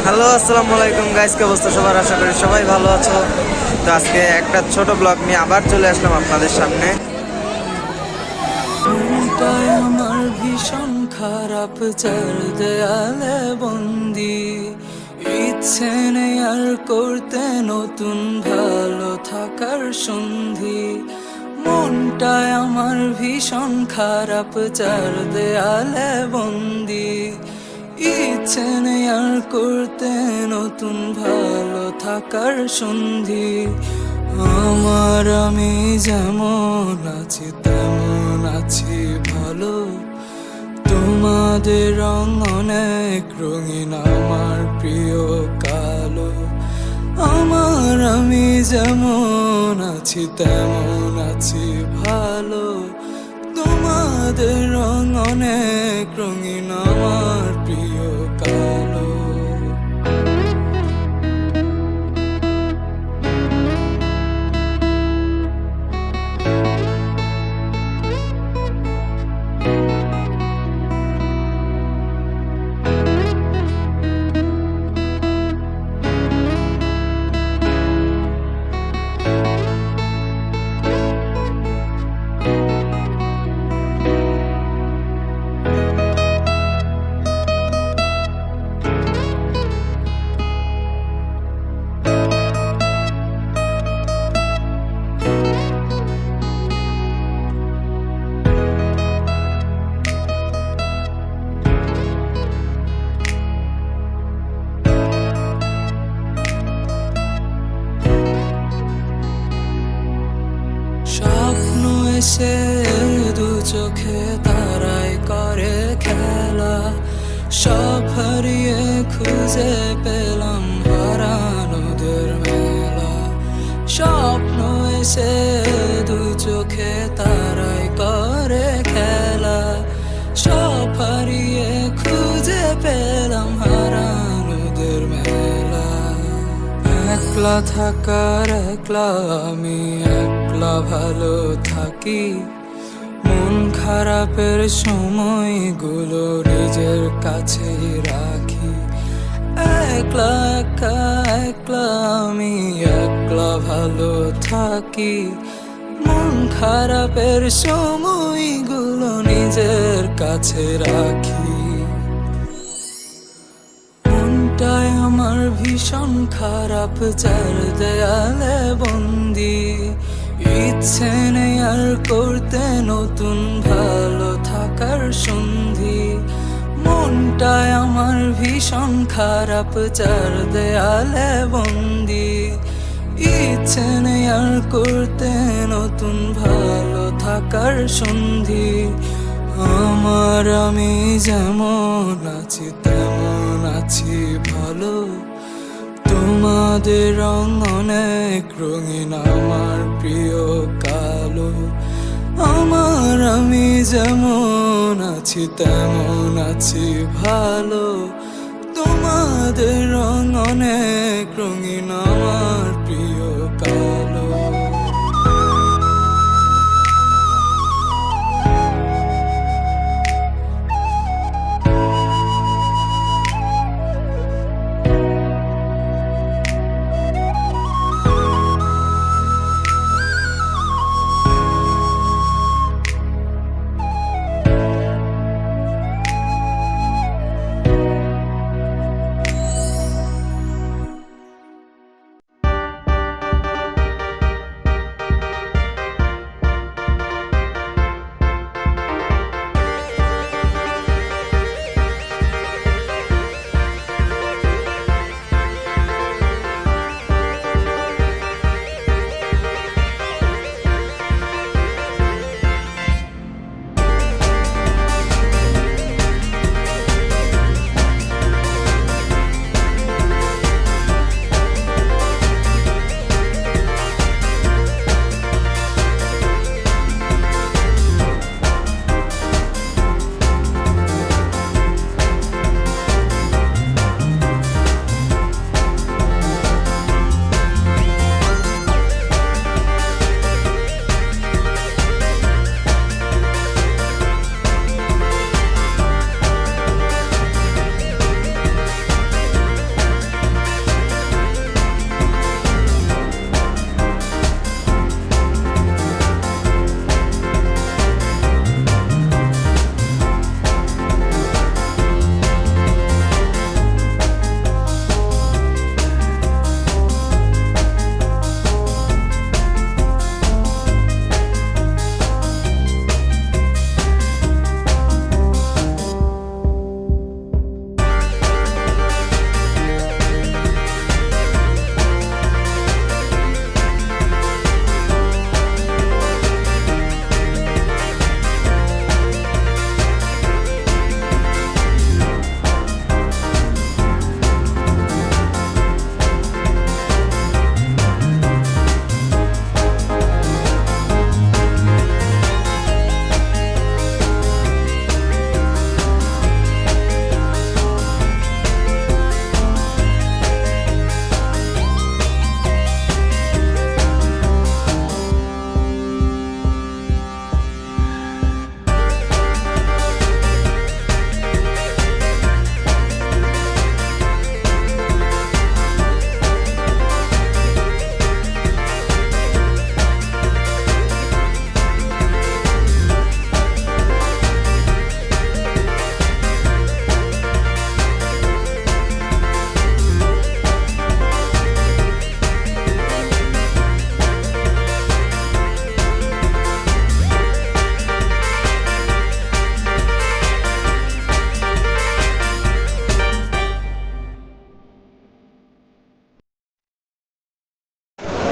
Hello, আসসালামু আলাইকুম guys, কি অবস্থা সবার? আশা করি সবাই ভালো আছো। তো আজকে একটা ছোট ব্লগ নিয়ে আবার চলে আসলাম আপনাদের সামনে। মনটাই আমার ভীষণ খারাপ, চার দেয়ালে বন্দি। ইচ্ছে নেই আর করতে নতুন ভালো থাকার সন্ধি। মনটাই আমার ভীষণ খারাপ, চার দেয়ালে বন্দি। ইচ্ছে নেই আর করতে নতুন ভালো থাকার সন্ধি। আমি যেমন আছি তেমন আছি ভালো। তোমাদের রং অনেক রঙিন, আমার প্রিয় কালো। আমি যেমন আছি তেমন আছি ভালো। তোমাদের রং অনেক রঙিন, আমার প্রিয় কালো। স্বপ্ন এসে দু চোখে তারাই করে খেলা। সব হারিয়ে খুঁজে পেলাম হারানোদের মেলা। স্বপ্ন এসে দু চোখে তারাই করে খেলা। সব হারিয়ে খুঁজে পেলাম হারানোদের মেলা। একলা থাকার একলা আমি একলা ভালো থাকি। মন খারাপের সময়গুলো নিজের কাছেই রাখি। একলা একা একলা আমি একলা ভালো থাকি। মন খারাপের সময়গুলো নিজের কাছে রাখি। মনটাই আমার ভীষণ খারাপ, চার দেয়ালে বন্দি। ইচ্ছে নেই আর করতে নতুন ভালো থাকার সন্ধি। মনটাই আমার ভীষণ খারাপ, চার দেয়ালে বন্দি। ইচ্ছে নেই আর করতে নতুন ভালো থাকার সন্ধি। আমি যেমন আছি তেমন আছি ভালো। তোমাদের রং অনেক রঙিন, আমার প্রিয় কালো। আমি যেমন আছি তেমন আছি ভালো। তোমাদের রং অনেক রঙিন, আমার প্রিয় কালো।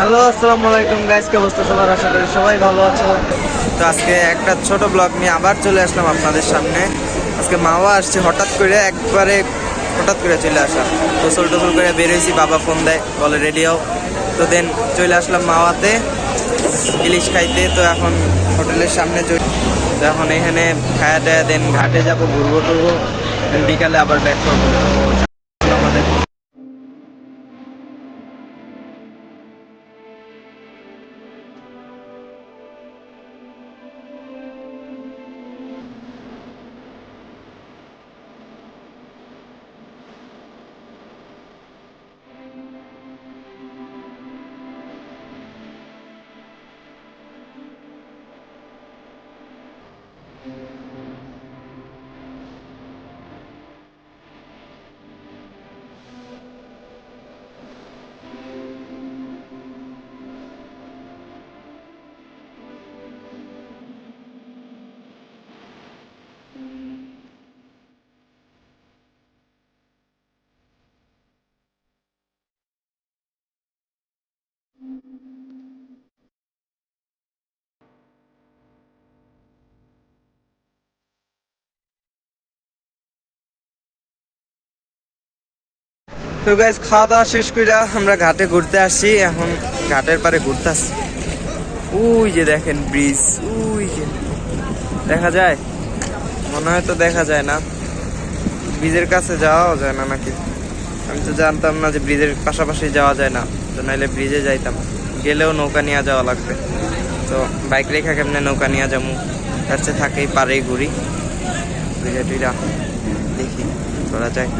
হ্যালো, আসসালামু আলাইকুম গাইস, কি অবস্থা সবার? আশা করি সবাই ভালো আছো। তো আজকে একটা ছোট ব্লগ নিয়ে আবার চলে আসলাম আপনাদের সামনে। আজকে মাওয়া আসছে হঠাৎ করে, একবারে হঠাৎ করে চলে আসা। গোসল টোসল করে বেরোইছি, বাবা ফোন দেয়, বলে রেডি হও। তো দেন চলে আসলাম মাওয়াতে ইলিশ খাইতে। তো এখন হোটেলের সামনে তো এখন এখানে খায়া টায়া দেন ঘাটে যাবো, ঘুরবো টুরবো, বিকালে আবার ব্যাক করবো আমাদের। তো গাইস, খাওয়া দাওয়া শেষ করে আমরা ঘাটে ঘুরতে আসছি। এখন ঘাটের পারে ঘুরতে আসছি। ওই যে দেখেন ব্রিজ, ওই যে দেখা যায়, মনে হয় তো দেখা যায় না। ব্রিজের কাছে যাওয়া যায় না নাকি? আমি তো জানতাম না যে ব্রিজের পাশাপাশি যাওয়া যায় না, তো নাইলে ব্রিজে যাইতাম। গেলেও নৌকা নিয়ে যাওয়া লাগবে, তো বাইক রেখা কেমনে নৌকা নিয়ে যাবো? কাছে থাকেই পারেই ঘুরি, ব্রিজে টুইরা দেখি করা যায়।